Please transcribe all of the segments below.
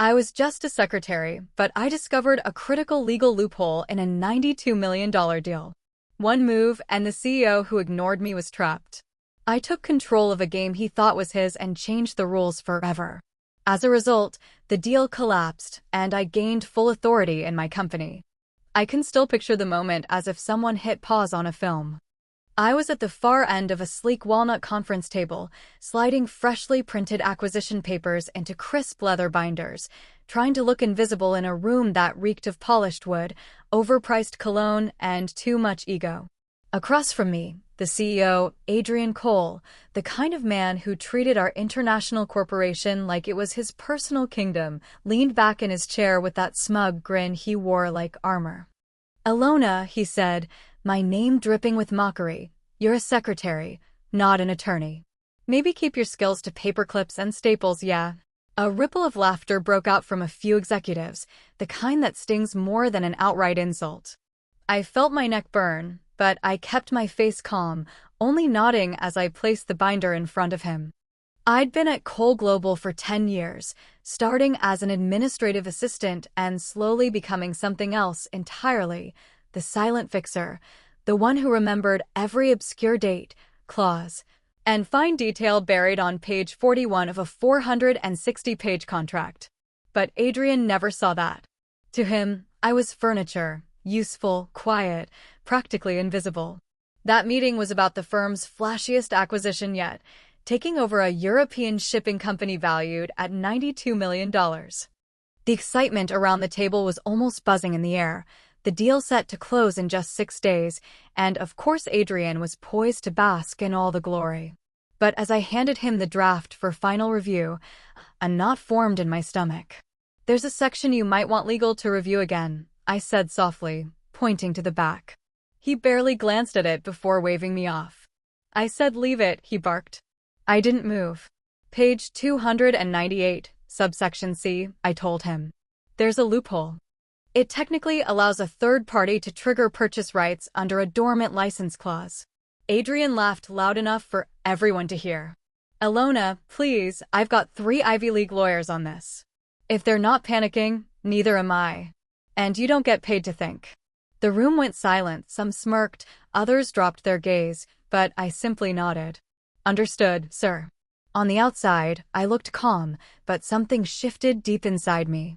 I was just a secretary, but I discovered a critical legal loophole in a $92 million deal. One move, and the CEO who ignored me was trapped. I took control of a game he thought was his and changed the rules forever. As a result, the deal collapsed, and I gained full authority in my company. I can still picture the moment as if someone hit pause on a film. I was at the far end of a sleek walnut conference table, sliding freshly printed acquisition papers into crisp leather binders, trying to look invisible in a room that reeked of polished wood, overpriced cologne, and too much ego. Across from me, the CEO, Adrian Cole, the kind of man who treated our international corporation like it was his personal kingdom, leaned back in his chair with that smug grin he wore like armor. "Alona," he said, my name dripping with mockery, "you're a secretary, not an attorney. Maybe keep your skills to paperclips and staples, yeah." A ripple of laughter broke out from a few executives, the kind that stings more than an outright insult. I felt my neck burn, but I kept my face calm, only nodding as I placed the binder in front of him. I'd been at Cole Global for 10 years, starting as an administrative assistant and slowly becoming something else entirely, the silent fixer, the one who remembered every obscure date, clause, and fine detail buried on page 41 of a 460-page contract. But Adrian never saw that. To him, I was furniture, useful, quiet, practically invisible. That meeting was about the firm's flashiest acquisition yet, taking over a European shipping company valued at $92 million. The excitement around the table was almost buzzing in the air, the deal set to close in just 6 days, and of course Adrian was poised to bask in all the glory. But as I handed him the draft for final review, a knot formed in my stomach. "There's a section you might want legal to review again," I said softly, pointing to the back. He barely glanced at it before waving me off. "I said leave it," he barked. I didn't move. "Page 298, subsection C," I told him. "There's a loophole. It technically allows a third party to trigger purchase rights under a dormant license clause." Adrian laughed loud enough for everyone to hear. "Alona, please, I've got 3 Ivy League lawyers on this. If they're not panicking, neither am I. And you don't get paid to think." The room went silent, some smirked, others dropped their gaze, but I simply nodded. "Understood, sir." On the outside, I looked calm, but something shifted deep inside me.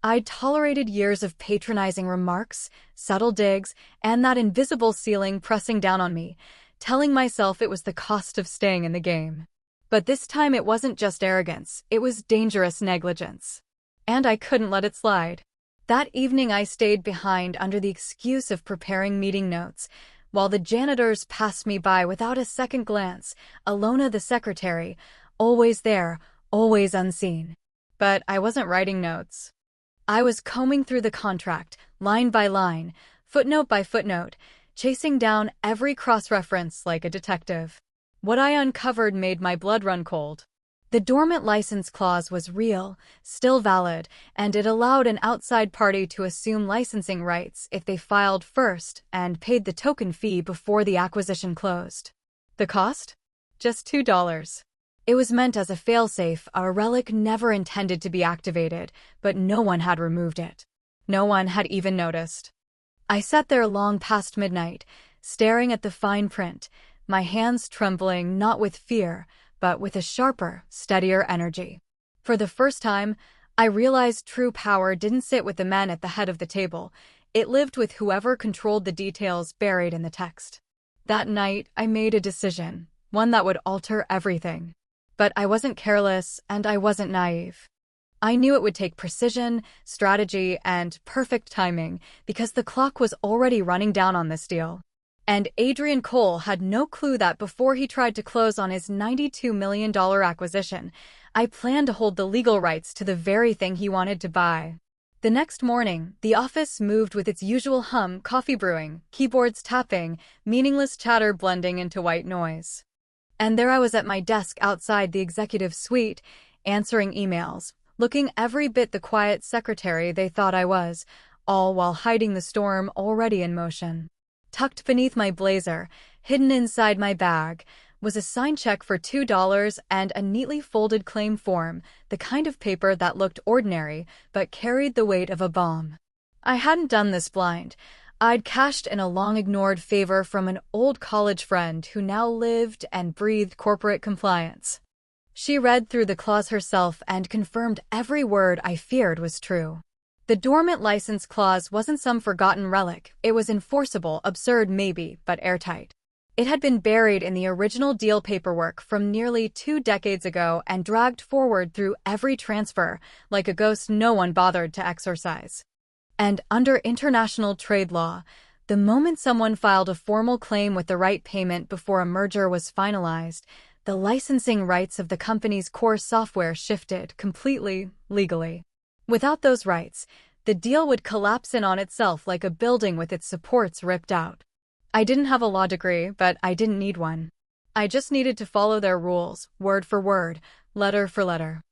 I'd tolerated years of patronizing remarks, subtle digs, and that invisible ceiling pressing down on me, telling myself it was the cost of staying in the game. But this time it wasn't just arrogance, it was dangerous negligence. And I couldn't let it slide. That evening I stayed behind under the excuse of preparing meeting notes, while the janitors passed me by without a second glance, Alona the secretary, always there, always unseen. But I wasn't writing notes. I was combing through the contract, line by line, footnote by footnote, chasing down every cross-reference like a detective. What I uncovered made my blood run cold. The dormant license clause was real, still valid, and it allowed an outside party to assume licensing rights if they filed first and paid the token fee before the acquisition closed. The cost? Just $2. It was meant as a failsafe, a relic never intended to be activated, but no one had removed it. No one had even noticed. I sat there long past midnight, staring at the fine print, my hands trembling not with fear, but with a sharper, steadier energy. For the first time, I realized true power didn't sit with the men at the head of the table. It lived with whoever controlled the details buried in the text. That night, I made a decision, one that would alter everything. But I wasn't careless, and I wasn't naive. I knew it would take precision, strategy, and perfect timing, because the clock was already running down on this deal. And Adrian Cole had no clue that before he tried to close on his $92 million acquisition, I planned to hold the legal rights to the very thing he wanted to buy. The next morning, the office moved with its usual hum, coffee brewing, keyboards tapping, meaningless chatter blending into white noise. And there I was at my desk outside the executive suite, answering emails, looking every bit the quiet secretary they thought I was, all while hiding the storm already in motion. Tucked beneath my blazer, hidden inside my bag, was a signed check for $2 and a neatly folded claim form, the kind of paper that looked ordinary but carried the weight of a bomb. I hadn't done this blind. I'd cashed in a long-ignored favor from an old college friend who now lived and breathed corporate compliance. She read through the clause herself and confirmed every word I feared was true. The dormant license clause wasn't some forgotten relic. It was enforceable, absurd maybe, but airtight. It had been buried in the original deal paperwork from nearly 2 decades ago and dragged forward through every transfer, like a ghost no one bothered to exorcise. And under international trade law, the moment someone filed a formal claim with the right payment before a merger was finalized, the licensing rights of the company's core software shifted completely, legally. Without those rights, the deal would collapse in on itself like a building with its supports ripped out. I didn't have a law degree, but I didn't need one. I just needed to follow their rules, word for word, letter for letter.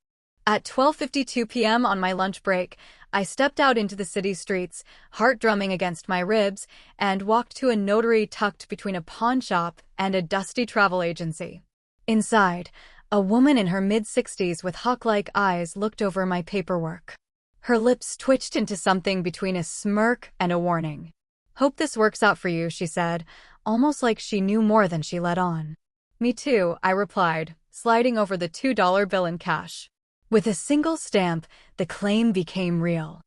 At 12:52 p.m. on my lunch break, I stepped out into the city streets, heart drumming against my ribs, and walked to a notary tucked between a pawn shop and a dusty travel agency. Inside, a woman in her mid-60s with hawk-like eyes looked over my paperwork. Her lips twitched into something between a smirk and a warning. "Hope this works out for you," she said, almost like she knew more than she let on. "Me too," I replied, sliding over the $2 bill in cash. With a single stamp, the claim became real.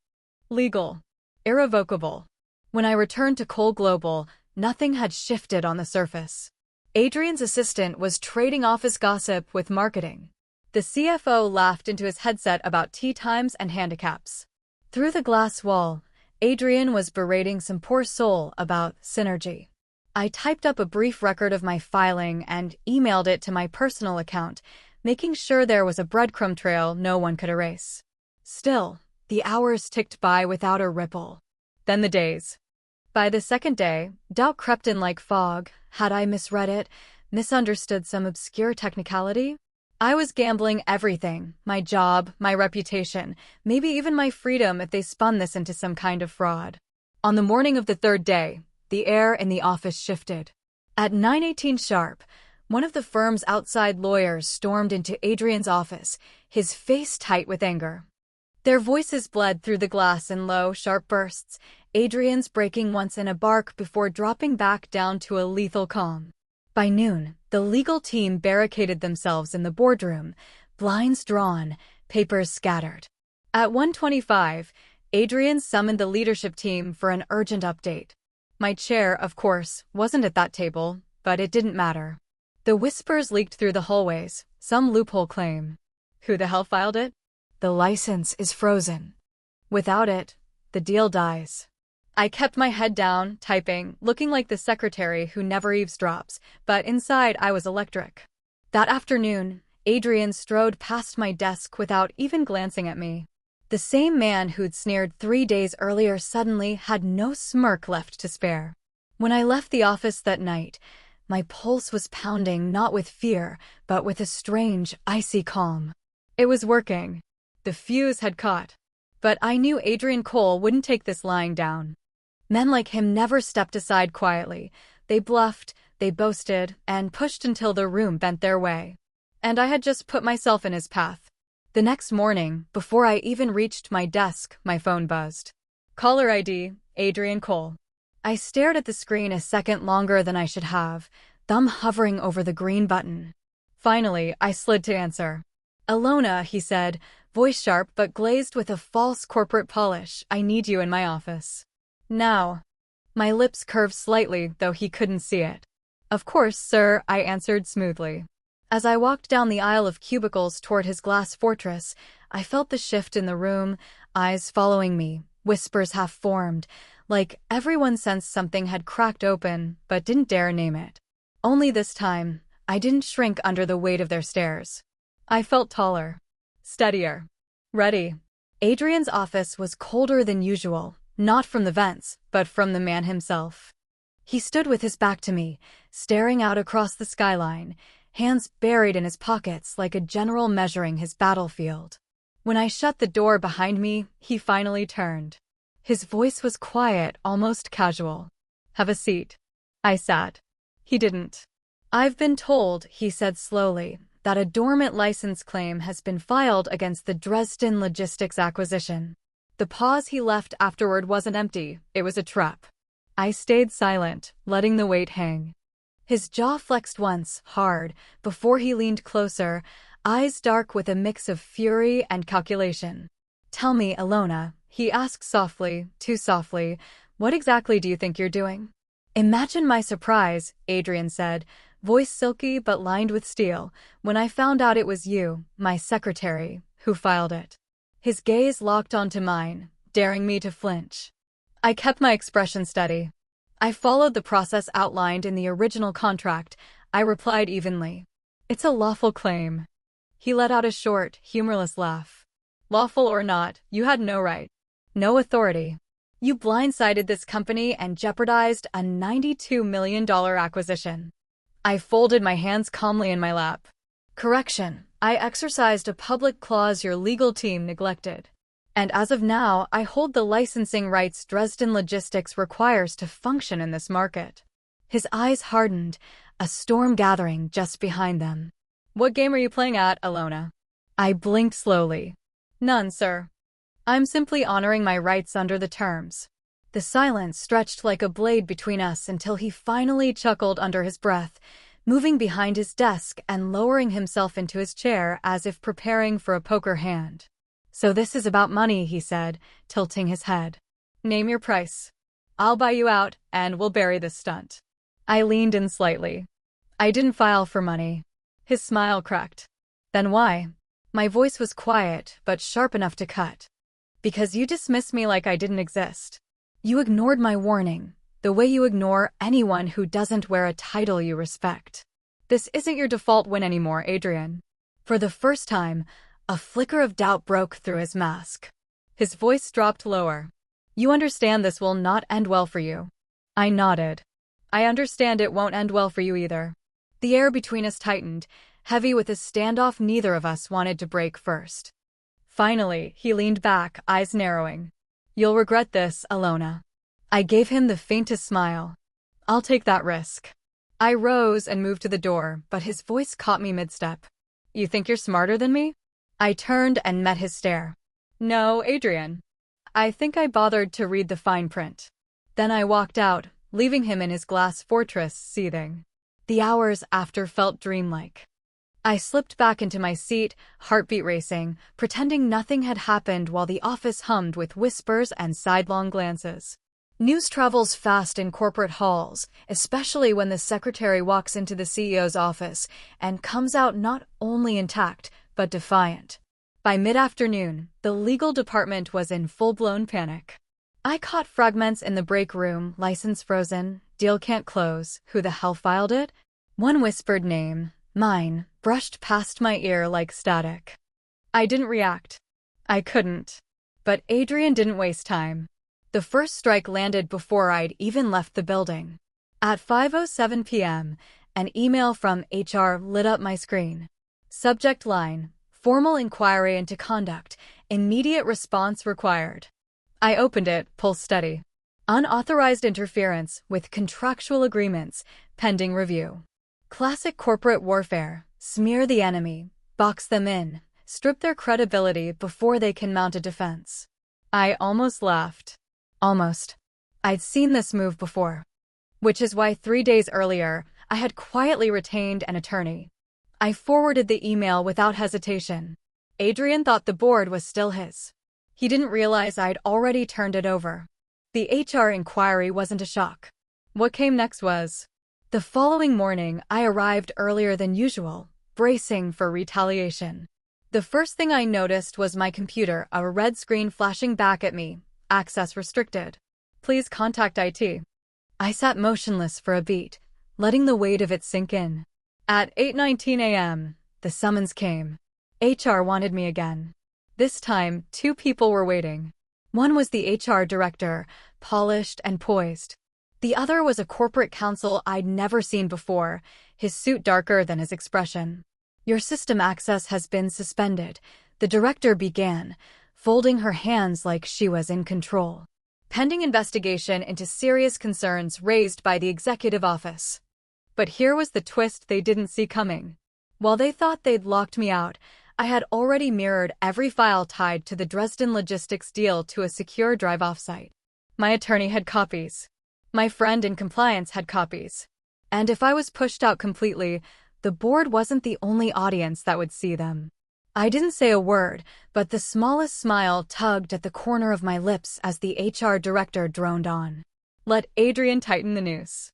Legal. Irrevocable. When I returned to Cole Global, nothing had shifted on the surface. Adrian's assistant was trading office gossip with marketing. The CFO laughed into his headset about tea times and handicaps. Through the glass wall, Adrian was berating some poor soul about synergy. I typed up a brief record of my filing and emailed it to my personal account, making sure there was a breadcrumb trail no one could erase. Still, the hours ticked by without a ripple. Then the days. By the second day, doubt crept in like fog. Had I misread it, misunderstood some obscure technicality? I was gambling everything, my job, my reputation, maybe even my freedom if they spun this into some kind of fraud. On the morning of the third day, the air in the office shifted. At 9:18 sharp, one of the firm's outside lawyers stormed into Adrian's office, his face tight with anger. Their voices bled through the glass in low, sharp bursts, Adrian's breaking once in a bark before dropping back down to a lethal calm. By noon, the legal team barricaded themselves in the boardroom, blinds drawn, papers scattered. At 1:25, Adrian summoned the leadership team for an urgent update. My chair, of course, wasn't at that table, but it didn't matter. The whispers leaked through the hallways, some loophole claim. Who the hell filed it? The license is frozen. Without it, the deal dies. I kept my head down, typing, looking like the secretary who never eavesdrops, but inside I was electric. That afternoon, Adrian strode past my desk without even glancing at me. The same man who'd sneered 3 days earlier suddenly had no smirk left to spare. When I left the office that night, my pulse was pounding not with fear, but with a strange, icy calm. It was working. The fuse had caught. But I knew Adrian Cole wouldn't take this lying down. Men like him never stepped aside quietly. They bluffed, they boasted, and pushed until the room bent their way. And I had just put myself in his path. The next morning, before I even reached my desk, my phone buzzed. Caller ID, Adrian Cole. I stared at the screen a second longer than I should have, thumb hovering over the green button. Finally, I slid to answer. "Alona," he said, voice sharp but glazed with a false corporate polish, "I need you in my office. Now." My lips curved slightly, though he couldn't see it. "Of course, sir," I answered smoothly. As I walked down the aisle of cubicles toward his glass fortress, I felt the shift in the room, eyes following me, whispers half-formed, like everyone sensed something had cracked open but didn't dare name it. Only this time, I didn't shrink under the weight of their stares. I felt taller. Steadier. Ready. Adrian's office was colder than usual, not from the vents, but from the man himself. He stood with his back to me, staring out across the skyline, hands buried in his pockets like a general measuring his battlefield. When I shut the door behind me, he finally turned. His voice was quiet, almost casual. "Have a seat." I sat. He didn't. I've been told, he said slowly, that a dormant license claim has been filed against the Dresden Logistics acquisition. The pause he left afterward wasn't empty, it was a trap. I stayed silent, letting the weight hang. His jaw flexed once, hard, before he leaned closer, eyes dark with a mix of fury and calculation. Tell me, Alona, he asked softly, too softly, what exactly do you think you're doing? Imagine my surprise, Adrian said, voice silky but lined with steel, when I found out it was you, my secretary, who filed it. His gaze locked onto mine, daring me to flinch. I kept my expression steady. I followed the process outlined in the original contract, I replied evenly. It's a lawful claim. He let out a short, humorless laugh. Lawful or not, you had no right. No authority. You blindsided this company and jeopardized a $92 million acquisition. I folded my hands calmly in my lap. Correction, I exercised a public clause your legal team neglected. And as of now, I hold the licensing rights Dresden Logistics requires to function in this market. His eyes hardened, a storm gathering just behind them. What game are you playing at, Alona? I blinked slowly. None, sir. I'm simply honoring my rights under the terms. The silence stretched like a blade between us until he finally chuckled under his breath, moving behind his desk and lowering himself into his chair as if preparing for a poker hand. So this is about money, he said, tilting his head. Name your price. I'll buy you out, and we'll bury this stunt. I leaned in slightly. I didn't file for money. His smile cracked. Then why? My voice was quiet, but sharp enough to cut. Because you dismissed me like I didn't exist. You ignored my warning, the way you ignore anyone who doesn't wear a title you respect. This isn't your default win anymore, Adrian. For the first time, a flicker of doubt broke through his mask. His voice dropped lower. You understand this will not end well for you. I nodded. I understand it won't end well for you either. The air between us tightened, heavy with a standoff neither of us wanted to break first. Finally, he leaned back, eyes narrowing. You'll regret this, Alona. I gave him the faintest smile. I'll take that risk. I rose and moved to the door, but his voice caught me mid-step. You think you're smarter than me? I turned and met his stare. No, Adrian. I think I bothered to read the fine print. Then I walked out, leaving him in his glass fortress, seething. The hours after felt dreamlike. I slipped back into my seat, heartbeat racing, pretending nothing had happened while the office hummed with whispers and sidelong glances. News travels fast in corporate halls, especially when the secretary walks into the CEO's office and comes out not only intact, but defiant. By mid-afternoon, the legal department was in full-blown panic. I caught fragments in the break room, license frozen, deal can't close, who the hell filed it? One whispered name, mine, brushed past my ear like static. I didn't react. I couldn't. But Adrian didn't waste time. The first strike landed before I'd even left the building. At 5:07 p.m., an email from HR lit up my screen. Subject line, formal inquiry into conduct, immediate response required. I opened it, pulse steady. Unauthorized interference with contractual agreements, pending review. Classic corporate warfare. Smear the enemy, box them in, strip their credibility before they can mount a defense. I almost laughed. Almost. I'd seen this move before. Which is why 3 days earlier, I had quietly retained an attorney. I forwarded the email without hesitation. Adrian thought the board was still his. He didn't realize I'd already turned it over. The HR inquiry wasn't a shock. What came next was... The following morning, I arrived earlier than usual, bracing for retaliation. The first thing I noticed was my computer, a red screen flashing back at me. Access restricted. Please contact IT. I sat motionless for a beat, letting the weight of it sink in. At 8:19 a.m., the summons came. HR wanted me again. This time, 2 people were waiting. One was the HR director, polished and poised. The other was a corporate counsel I'd never seen before, his suit darker than his expression. Your system access has been suspended, the director began, folding her hands like she was in control. Pending investigation into serious concerns raised by the executive office. But here was the twist they didn't see coming. While they thought they'd locked me out, I had already mirrored every file tied to the Dresden Logistics deal to a secure drive offsite. My attorney had copies. My friend in compliance had copies. And if I was pushed out completely, the board wasn't the only audience that would see them. I didn't say a word, but the smallest smile tugged at the corner of my lips as the HR director droned on. Let Adrian tighten the noose.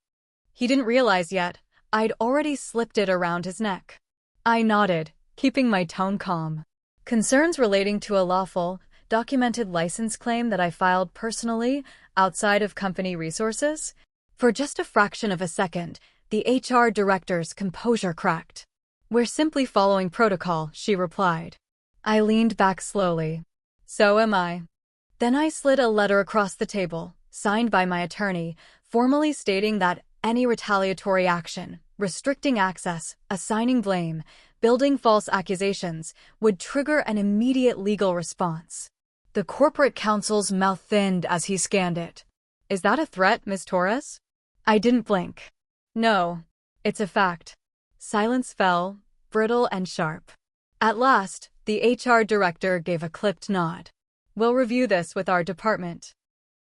He didn't realize yet, I'd already slipped it around his neck. I nodded, keeping my tone calm. Concerns relating to a lawful, documented license claim that I filed personally, outside of company resources? For just a fraction of a second, the HR director's composure cracked. We're simply following protocol, she replied. I leaned back slowly. So am I. Then I slid a letter across the table, signed by my attorney, formally stating that any retaliatory action, restricting access, assigning blame, building false accusations, would trigger an immediate legal response. The corporate counsel's mouth thinned as he scanned it. Is that a threat, Ms. Torres? I didn't blink. No, it's a fact. Silence fell, brittle and sharp. At last, the HR director gave a clipped nod. We'll review this with our department.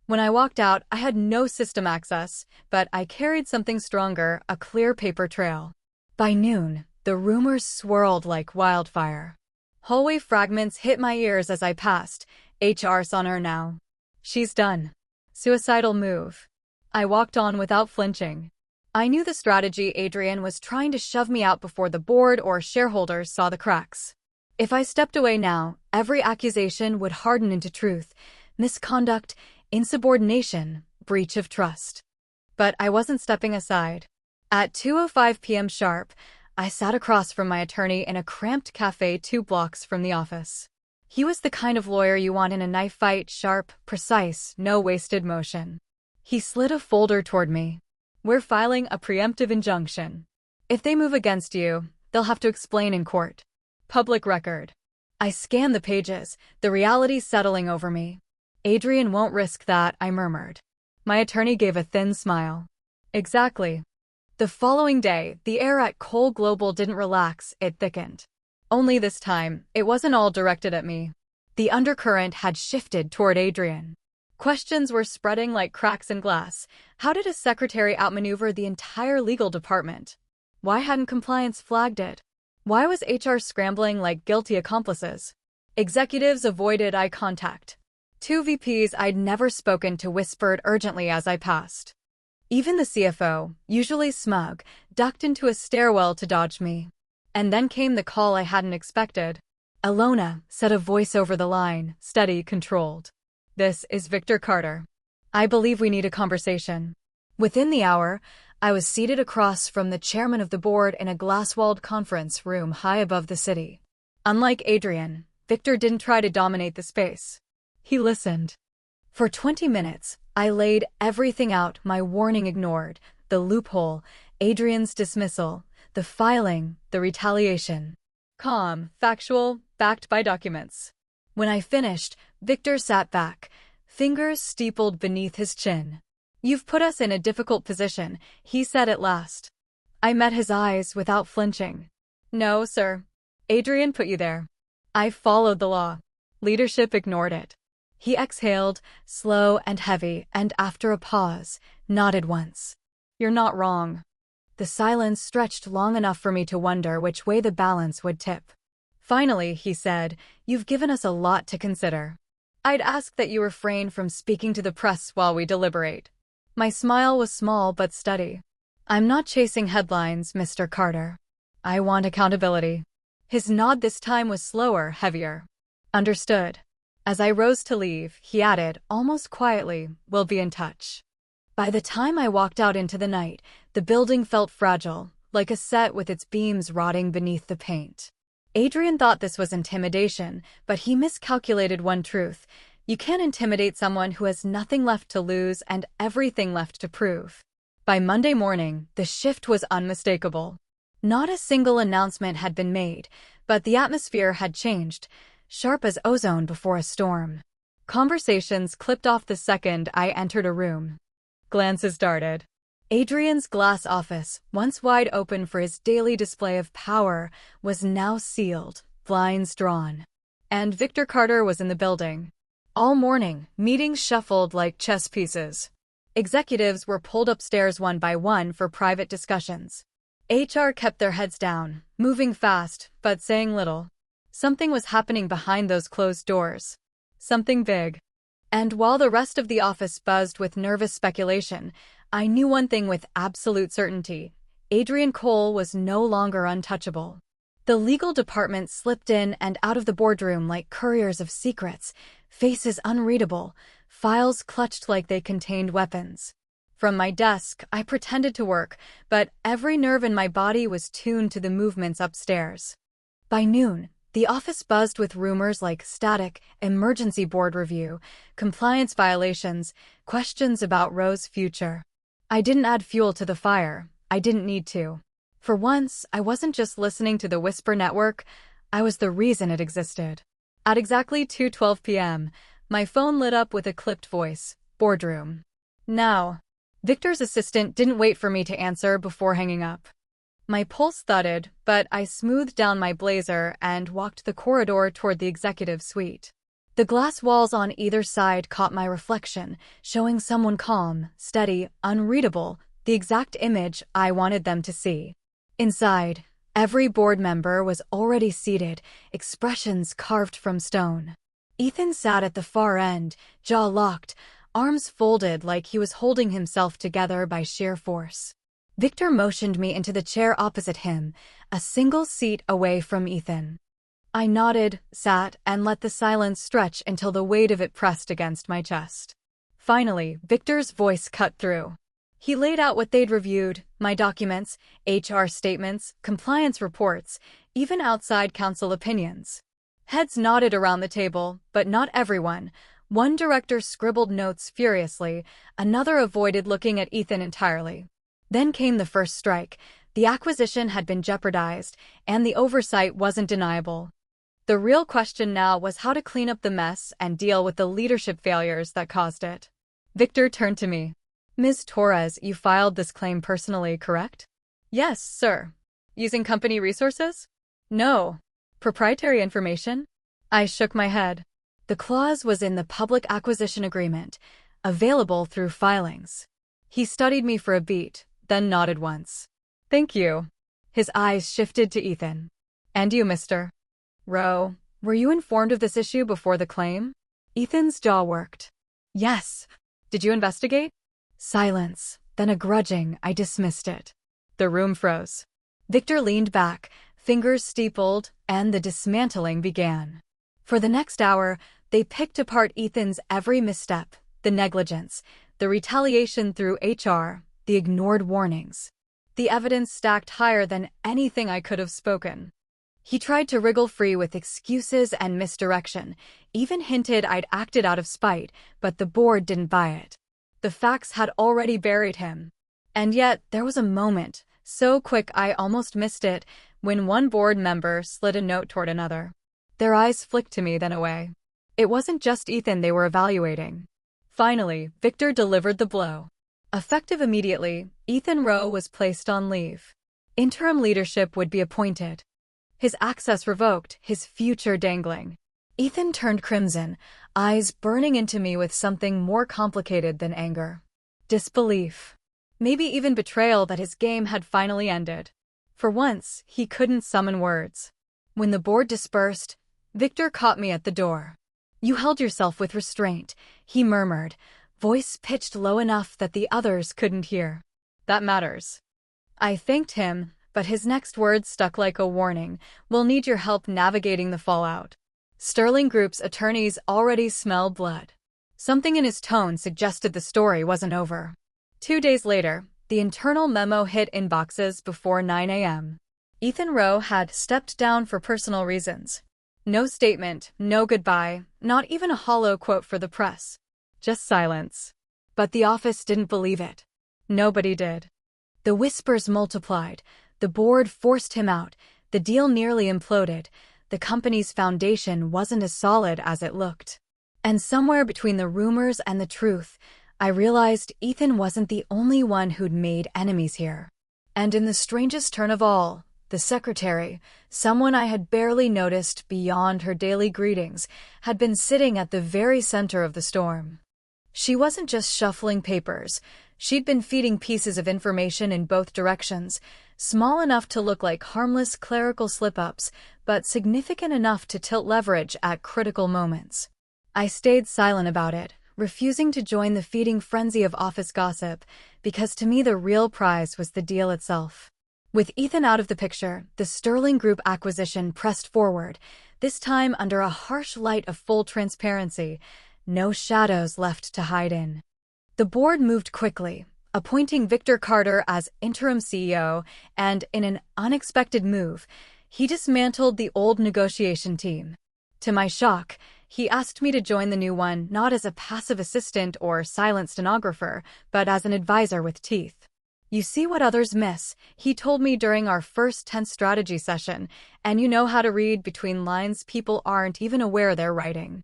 When I walked out, I had no system access, but I carried something stronger, a clear paper trail. By noon, the rumors swirled like wildfire. Hallway fragments hit my ears as I passed. HR's on her now. She's done. Suicidal move. I walked on without flinching. I knew the strategy. Adrian was trying to shove me out before the board or shareholders saw the cracks. If I stepped away now, every accusation would harden into truth. Misconduct, insubordination, breach of trust. But I wasn't stepping aside. At 2:05 p.m. sharp, I sat across from my attorney in a cramped cafe 2 blocks from the office. He was the kind of lawyer you want in a knife fight, sharp, precise, no wasted motion. He slid a folder toward me. We're filing a preemptive injunction. If they move against you, they'll have to explain in court. Public record. I scanned the pages, the reality settling over me. Adrian won't risk that, I murmured. My attorney gave a thin smile. Exactly. The following day, the air at Cole Global didn't relax, it thickened. Only this time, it wasn't all directed at me. The undercurrent had shifted toward Adrian. Questions were spreading like cracks in glass. How did a secretary outmaneuver the entire legal department? Why hadn't compliance flagged it? Why was HR scrambling like guilty accomplices? Executives avoided eye contact. 2 VPs I'd never spoken to whispered urgently as I passed. Even the CFO, usually smug, ducked into a stairwell to dodge me. And then came the call I hadn't expected. Alona, said a voice over the line, steady, controlled. This is Victor Carter. I believe we need a conversation. Within the hour, I was seated across from the chairman of the board in a glass-walled conference room high above the city. Unlike Adrian, Victor didn't try to dominate the space. He listened. For 20 minutes, I laid everything out, my warning ignored, the loophole, Adrian's dismissal, the filing, the retaliation. Calm, factual, backed by documents. When I finished, Victor sat back, fingers steepled beneath his chin. You've put us in a difficult position, he said at last. I met his eyes without flinching. No, sir. Adrian put you there. I followed the law. Leadership ignored it. He exhaled, slow and heavy, and after a pause, nodded once. You're not wrong. The silence stretched long enough for me to wonder which way the balance would tip. Finally, he said, you've given us a lot to consider. I'd ask that you refrain from speaking to the press while we deliberate. My smile was small but steady. I'm not chasing headlines, Mr. Carter. I want accountability. His nod this time was slower, heavier. Understood. As I rose to leave, he added, almost quietly, we'll be in touch. By the time I walked out into the night, the building felt fragile, like a set with its beams rotting beneath the paint. Adrian thought this was intimidation, but he miscalculated one truth. You can't intimidate someone who has nothing left to lose and everything left to prove. By Monday morning, the shift was unmistakable. Not a single announcement had been made, but the atmosphere had changed, sharp as ozone before a storm. Conversations clipped off the second I entered a room. Glances darted. Adrian's glass office, once wide open for his daily display of power, was now sealed, blinds drawn. And Victor Carter was in the building. All morning, meetings shuffled like chess pieces. Executives were pulled upstairs one by one for private discussions. HR kept their heads down, moving fast, but saying little. Something was happening behind those closed doors. Something big. And while the rest of the office buzzed with nervous speculation, I knew one thing with absolute certainty. Adrian Cole was no longer untouchable. The legal department slipped in and out of the boardroom like couriers of secrets, faces unreadable, files clutched like they contained weapons. From my desk, I pretended to work, but every nerve in my body was tuned to the movements upstairs. By noon, the office buzzed with rumors like static, emergency board review, compliance violations, questions about Roe's future. I didn't add fuel to the fire. I didn't need to. For once, I wasn't just listening to the Whisper Network, I was the reason it existed. At exactly 2:12 p.m., my phone lit up with a clipped voice. Boardroom. Now. Victor's assistant didn't wait for me to answer before hanging up. My pulse thudded, but I smoothed down my blazer and walked the corridor toward the executive suite. The glass walls on either side caught my reflection, showing someone calm, steady, unreadable, the exact image I wanted them to see. Inside, every board member was already seated, expressions carved from stone. Ethan sat at the far end, jaw locked, arms folded like he was holding himself together by sheer force. Victor motioned me into the chair opposite him, a single seat away from Ethan. I nodded, sat, and let the silence stretch until the weight of it pressed against my chest. Finally, Victor's voice cut through. He laid out what they'd reviewed, my documents, HR statements, compliance reports, even outside counsel opinions. Heads nodded around the table, but not everyone. One director scribbled notes furiously, another avoided looking at Ethan entirely. Then came the first strike. The acquisition had been jeopardized, and the oversight wasn't deniable. The real question now was how to clean up the mess and deal with the leadership failures that caused it. Victor turned to me. Ms. Torres, you filed this claim personally, correct? Yes, sir. Using company resources? No. Proprietary information? I shook my head. The clause was in the public acquisition agreement, available through filings. He studied me for a beat, then nodded once. Thank you. His eyes shifted to Ethan. And you, Mr. Roe, were you informed of this issue before the claim? Ethan's jaw worked. Yes. Did you investigate? Silence, then a grudging, I dismissed it. The room froze. Victor leaned back, fingers steepled, and the dismantling began. For the next hour, they picked apart Ethan's every misstep, the negligence, the retaliation through HR, the ignored warnings. The evidence stacked higher than anything I could have spoken. He tried to wriggle free with excuses and misdirection, even hinted I'd acted out of spite, but the board didn't buy it. The facts had already buried him. And yet, there was a moment, so quick I almost missed it, when one board member slid a note toward another. Their eyes flicked to me, then away. It wasn't just Ethan they were evaluating. Finally, Victor delivered the blow. Effective immediately, Ethan Roe was placed on leave. Interim leadership would be appointed. His access revoked, his future dangling. Ethan turned crimson, eyes burning into me with something more complicated than anger. Disbelief. Maybe even betrayal that his game had finally ended. For once, he couldn't summon words. When the board dispersed, Victor caught me at the door. You held yourself with restraint, he murmured, voice pitched low enough that the others couldn't hear. That matters. I thanked him, but his next words stuck like a warning. We'll need your help navigating the fallout. Sterling Group's attorneys already smell blood. Something in his tone suggested the story wasn't over. 2 days later, the internal memo hit inboxes before 9 a.m. Ethan Roe had stepped down for personal reasons. No statement, no goodbye, not even a hollow quote for the press. Just silence. But the office didn't believe it. Nobody did. The whispers multiplied. The board forced him out. The deal nearly imploded. The company's foundation wasn't as solid as it looked. And somewhere between the rumors and the truth, I realized Ethan wasn't the only one who'd made enemies here. And in the strangest turn of all, the secretary, someone I had barely noticed beyond her daily greetings, had been sitting at the very center of the storm. She wasn't just shuffling papers. She'd been feeding pieces of information in both directions, small enough to look like harmless clerical slip-ups, but significant enough to tilt leverage at critical moments. I stayed silent about it, refusing to join the feeding frenzy of office gossip, because to me the real prize was the deal itself. With Ethan out of the picture, the Sterling Group acquisition pressed forward, this time under a harsh light of full transparency, no shadows left to hide in. The board moved quickly, appointing Victor Carter as interim CEO, and in an unexpected move, he dismantled the old negotiation team. To my shock, he asked me to join the new one not as a passive assistant or silent stenographer, but as an advisor with teeth. You see what others miss, he told me during our first tense strategy session, and you know how to read between lines people aren't even aware they're writing.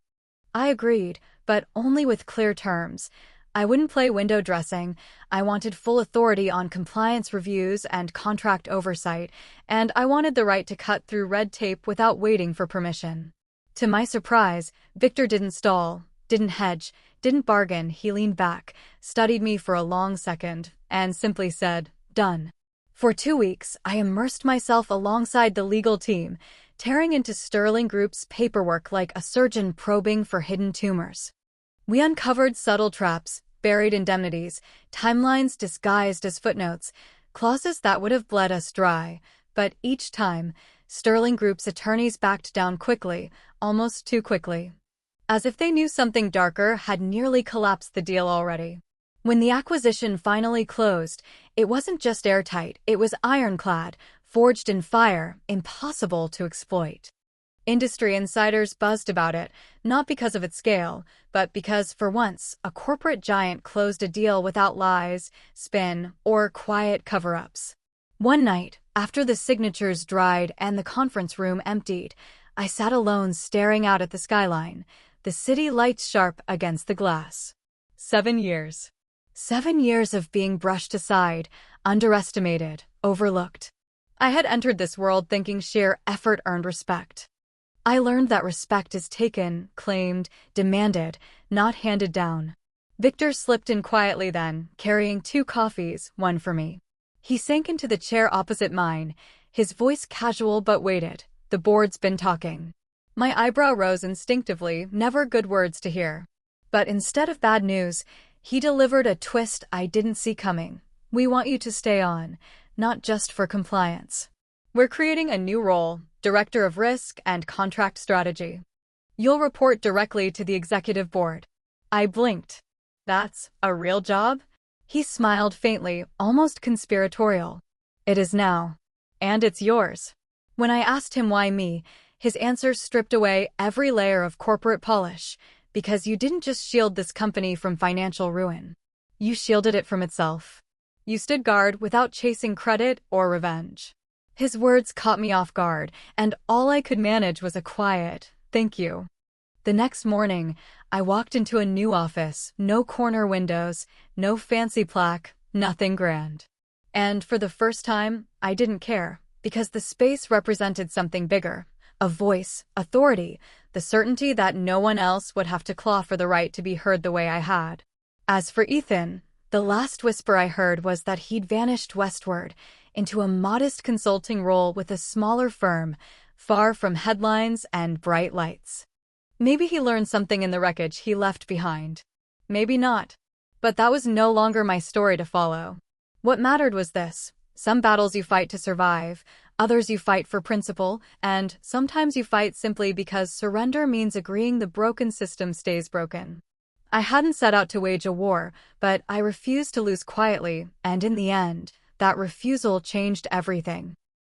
I agreed, but only with clear terms. I wouldn't play window dressing. I wanted full authority on compliance reviews and contract oversight, and I wanted the right to cut through red tape without waiting for permission. To my surprise, Victor didn't stall, didn't hedge, didn't bargain. He leaned back, studied me for a long second, and simply said, "Done." For 2 weeks, I immersed myself alongside the legal team, tearing into Sterling Group's paperwork like a surgeon probing for hidden tumors. We uncovered subtle traps, buried indemnities, timelines disguised as footnotes, clauses that would have bled us dry, but each time, Sterling Group's attorneys backed down quickly, almost too quickly. As if they knew something darker had nearly collapsed the deal already. When the acquisition finally closed, it wasn't just airtight, it was ironclad, forged in fire, impossible to exploit. Industry insiders buzzed about it, not because of its scale, but because, for once, a corporate giant closed a deal without lies, spin, or quiet cover-ups. One night, after the signatures dried and the conference room emptied, I sat alone staring out at the skyline, the city lights sharp against the glass. 7 years. 7 years of being brushed aside, underestimated, overlooked. I had entered this world thinking sheer effort earned respect. I learned that respect is taken, claimed, demanded, not handed down. Victor slipped in quietly then, carrying 2 coffees, one for me. He sank into the chair opposite mine, his voice casual but weighted. "The board's been talking." My eyebrow rose instinctively, never good words to hear. But instead of bad news, he delivered a twist I didn't see coming. "We want you to stay on, not just for compliance. We're creating a new role, Director of Risk and Contract Strategy. You'll report directly to the executive board." I blinked. "That's a real job?" He smiled faintly, almost conspiratorial. "It is now. And it's yours." When I asked him why me, his answer stripped away every layer of corporate polish. "Because you didn't just shield this company from financial ruin. You shielded it from itself. You stood guard without chasing credit or revenge." His words caught me off guard, and all I could manage was a quiet, "Thank you." The next morning, I walked into a new office, no corner windows, no fancy plaque, nothing grand. And for the first time, I didn't care, because the space represented something bigger. A voice, authority, the certainty that no one else would have to claw for the right to be heard the way I had. As for Ethan, the last whisper I heard was that he'd vanished westward, into a modest consulting role with a smaller firm, far from headlines and bright lights. Maybe he learned something in the wreckage he left behind. Maybe not. But that was no longer my story to follow. What mattered was this: some battles you fight to survive, others you fight for principle, and sometimes you fight simply because surrender means agreeing the broken system stays broken. I hadn't set out to wage a war, but I refused to lose quietly, and in the end, that refusal changed everything.